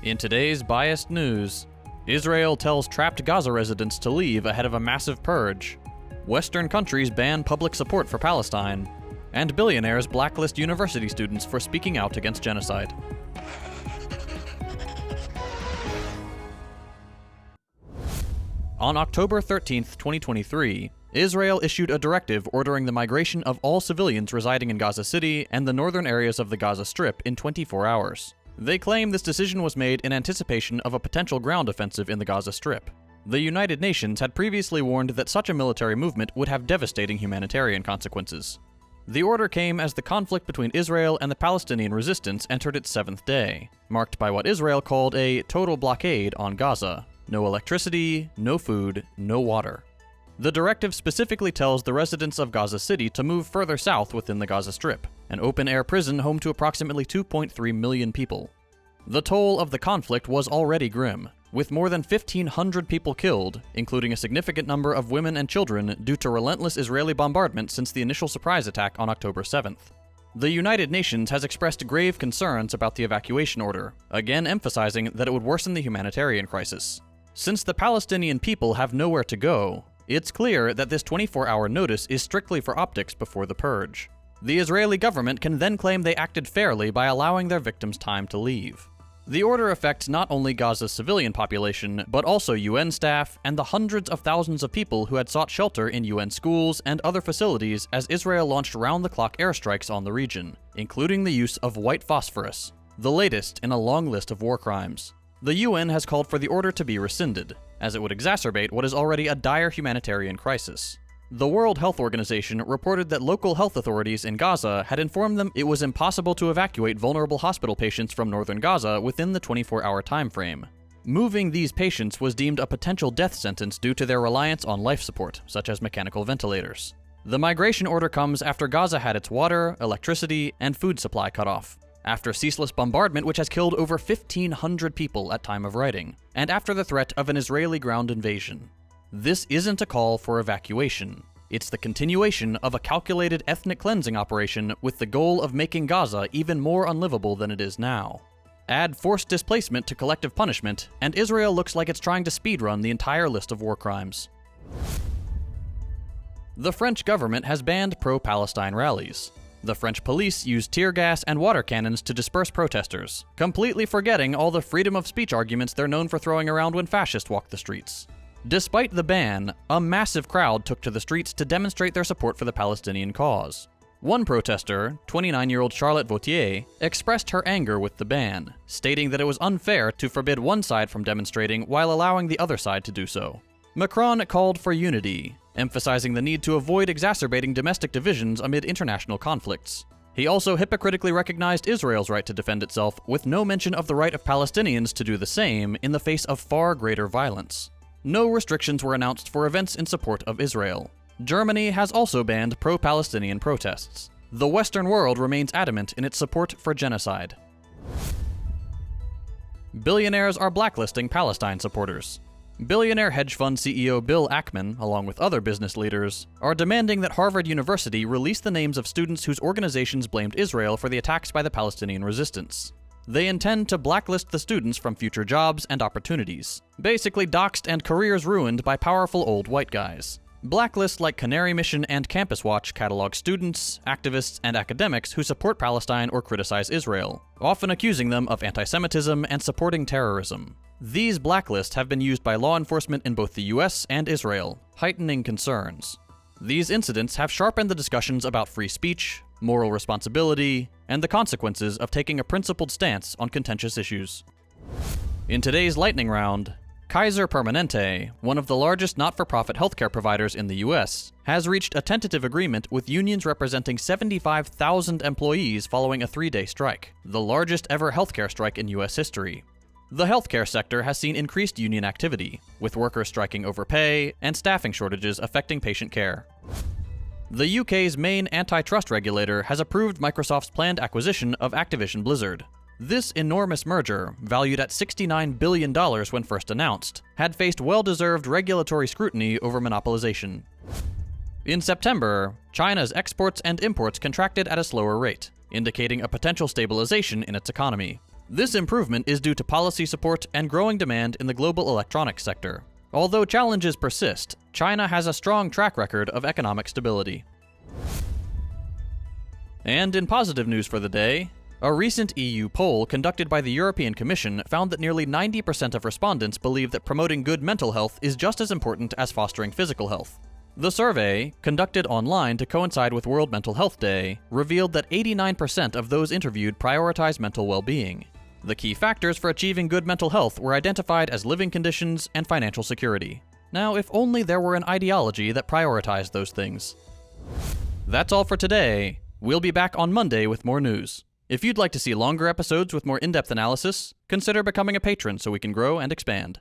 In today's biased news, Israel tells trapped Gaza residents to leave ahead of a massive purge. Western countries ban public support for Palestine. And billionaires blacklist university students for speaking out against genocide. On October 13, 2023, Israel issued a directive ordering the migration of all civilians residing in Gaza City and the northern areas of the Gaza Strip in 24 hours. They claim this decision was made in anticipation of a potential ground offensive in the Gaza Strip. The United Nations had previously warned that such a military movement would have devastating humanitarian consequences. The order came as the conflict between Israel and the Palestinian resistance entered its 7th day, marked by what Israel called a total blockade on Gaza. No electricity, no food, no water. The directive specifically tells the residents of Gaza City to move further south within the Gaza Strip, an open-air prison home to approximately 2.3 million people. The toll of the conflict was already grim, with more than 1,500 people killed, including a significant number of women and children due to relentless Israeli bombardment since the initial surprise attack on October 7th. The United Nations has expressed grave concerns about the evacuation order, again emphasizing that it would worsen the humanitarian crisis. Since the Palestinian people have nowhere to go, it's clear that this 24-hour notice is strictly for optics before the purge. The Israeli government can then claim they acted fairly by allowing their victims time to leave. The order affects not only Gaza's civilian population, but also UN staff and the hundreds of thousands of people who had sought shelter in UN schools and other facilities as Israel launched round-the-clock airstrikes on the region, including the use of white phosphorus, the latest in a long list of war crimes. The UN has called for the order to be rescinded, as it would exacerbate what is already a dire humanitarian crisis. The World Health Organization reported that local health authorities in Gaza had informed them it was impossible to evacuate vulnerable hospital patients from northern Gaza within the 24-hour time frame. Moving these patients was deemed a potential death sentence due to their reliance on life support, such as mechanical ventilators. The migration order comes after Gaza had its water, electricity, and food supply cut off, after ceaseless bombardment which has killed over 1,500 people at time of writing, and after the threat of an Israeli ground invasion. This isn't a call for evacuation. It's the continuation of a calculated ethnic cleansing operation with the goal of making Gaza even more unlivable than it is now. Add forced displacement to collective punishment, and Israel looks like it's trying to speedrun the entire list of war crimes. The French government has banned pro-Palestine rallies. The French police used tear gas and water cannons to disperse protesters, completely forgetting all the freedom of speech arguments they're known for throwing around when fascists walk the streets. Despite the ban, a massive crowd took to the streets to demonstrate their support for the Palestinian cause. One protester, 29-year-old Charlotte Vautier, expressed her anger with the ban, stating that it was unfair to forbid one side from demonstrating while allowing the other side to do so. Macron called for unity, emphasizing the need to avoid exacerbating domestic divisions amid international conflicts. He also hypocritically recognized Israel's right to defend itself, with no mention of the right of Palestinians to do the same in the face of far greater violence. No restrictions were announced for events in support of Israel. Germany has also banned pro-Palestinian protests. The Western world remains adamant in its support for genocide. Billionaires are blacklisting Palestine supporters. Billionaire hedge fund CEO Bill Ackman, along with other business leaders, are demanding that Harvard University release the names of students whose organizations blamed Israel for the attacks by the Palestinian resistance. They intend to blacklist the students from future jobs and opportunities, basically doxed and careers ruined by powerful old white guys. Blacklists like Canary Mission and Campus Watch catalog students, activists, and academics who support Palestine or criticize Israel, often accusing them of anti-Semitism and supporting terrorism. These blacklists have been used by law enforcement in both the US and Israel, heightening concerns. These incidents have sharpened the discussions about free speech, moral responsibility, and the consequences of taking a principled stance on contentious issues. In today's lightning round, Kaiser Permanente, one of the largest not-for-profit healthcare providers in the US, has reached a tentative agreement with unions representing 75,000 employees following a 3-day strike, the largest ever healthcare strike in US history. The healthcare sector has seen increased union activity, with workers striking over pay and staffing shortages affecting patient care. The UK's main antitrust regulator has approved Microsoft's planned acquisition of Activision Blizzard. This enormous merger, valued at $69 billion when first announced, had faced well-deserved regulatory scrutiny over monopolization. In September, China's exports and imports contracted at a slower rate, indicating a potential stabilization in its economy. This improvement is due to policy support and growing demand in the global electronics sector. Although challenges persist, China has a strong track record of economic stability. And in positive news for the day, a recent EU poll conducted by the European Commission found that nearly 90% of respondents believe that promoting good mental health is just as important as fostering physical health. The survey, conducted online to coincide with World Mental Health Day, revealed that 89% of those interviewed prioritize mental well-being. The key factors for achieving good mental health were identified as living conditions and financial security. Now, if only there were an ideology that prioritized those things. That's all for today. We'll be back on Monday with more news. If you'd like to see longer episodes with more in-depth analysis, consider becoming a patron so we can grow and expand.